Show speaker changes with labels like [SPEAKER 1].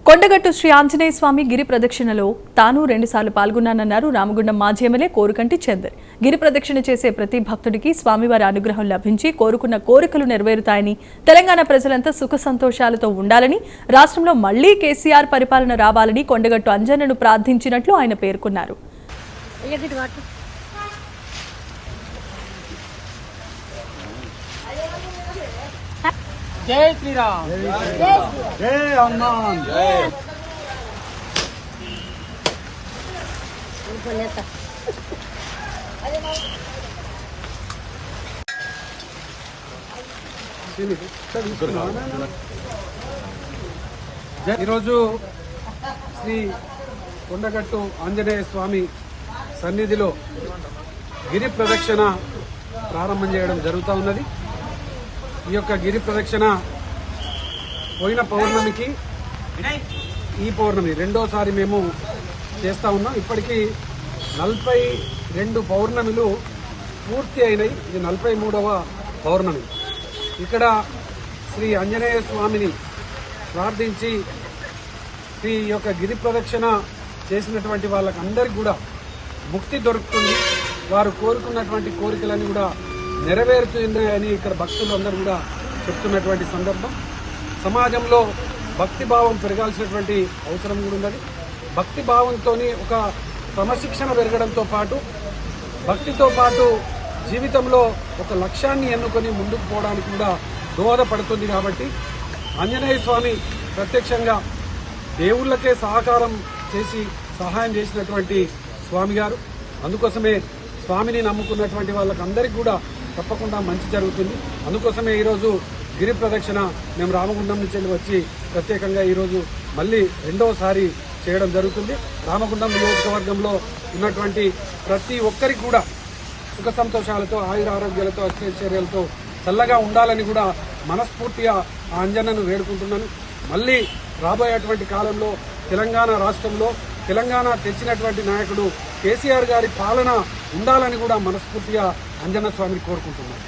[SPEAKER 1] కొండగట్టు శ్రీ ఆంజనేయ స్వామి గిరి ప్రదక్షిణలో తాను 2 సార్లు పాల్గొన్నానన్నారు రామగుండం మాజీ ఎమ్మెల్యే కోరుకంటి చందర్. గిరి ప్రదక్షిణ చేసే ప్రతి భక్తుడికి స్వామివారి అనుగ్రహం లభించి కోరుకున్న కోరికలు నెరవేరుతాయని, తెలంగాణ ప్రజలంతా సుఖ సంతోషాలతో ఉండాలని, రాష్ట్రంలో మళ్లీ కేసీఆర్ పరిపాలన రావాలని కొండగట్టు అంజన్నను ప్రార్థించినట్లు ఆయన పేర్కొన్నారు.
[SPEAKER 2] जय श्री राम, जय हनुमान, जय ఈరోజు శ్రీ కొండగట్టు ఆంజనేయ స్వామి సన్నిధిలో గిరి ప్రదక్షిణ ప్రారంభం చేయడం జరుగుతూ ఉన్నది. ఈ యొక్క గిరి ప్రదక్షిణ పోయిన పౌర్ణమికి ఈ పౌర్ణమి రెండోసారి మేము చేస్తూ ఉన్నాం. ఇప్పటికీ 42 పౌర్ణమిలు పూర్తి అయినాయి. ఇది 43వ పౌర్ణమి. ఇక్కడ శ్రీ ఆంజనేయ స్వామిని ప్రార్థించి ఈ యొక్క గిరి ప్రదక్షిణ చేసినటువంటి వాళ్ళకందరికీ కూడా ముక్తి దొరుకుతుంది. వారు కోరుకున్నటువంటి కోరికలన్నీ కూడా నెరవేరుతున్నాయని ఇక్కడ భక్తులందరూ కూడా చెప్తున్నటువంటి సందర్భం. సమాజంలో భక్తిభావం పెరగాల్సినటువంటి అవసరం కూడా ఉన్నది. భక్తిభావంతో ఒక క్రమశిక్షణ పెరగడంతో పాటు భక్తితో పాటు జీవితంలో ఒక లక్ష్యాన్ని ఎన్నుకొని ముందుకు పోవడానికి కూడా దోహదపడుతుంది. కాబట్టి ఆంజనేయ స్వామి ప్రత్యక్షంగా దేవుళ్ళకే సహకారం చేసి సహాయం చేసినటువంటి స్వామి గారు. అందుకోసమే స్వామిని నమ్ముకున్నటువంటి వాళ్ళకందరికీ కూడా తప్పకుండా మంచి జరుగుతుంది. అందుకోసమే ఈరోజు గిరి ప్రదక్షిణ మేము రామగుండం నుంచి వచ్చి ప్రత్యేకంగా ఈరోజు మళ్ళీ రెండవసారి చేయడం జరుగుతుంది. రామగుండం నియోజకవర్గంలో ఉన్నటువంటి ప్రతి ఒక్కరికి కూడా సుఖ సంతోషాలతో, ఆయుర ఆరోగ్యాలతో, అష్టైశ్వర్యాలతో చల్లగా ఉండాలని కూడా మనస్ఫూర్తిగా ఆ అంజన్నను వేడుకుంటున్నాను. మళ్ళీ రాబోయేటువంటి కాలంలో తెలంగాణ రాష్ట్రంలో తెలంగాణ తెచ్చినటువంటి నాయకుడు కేసీఆర్ గారి పాలన ఉండాలని కూడా మనస్ఫూర్తిగా అంజన్న స్వామిని కోరుకుంటున్నాను.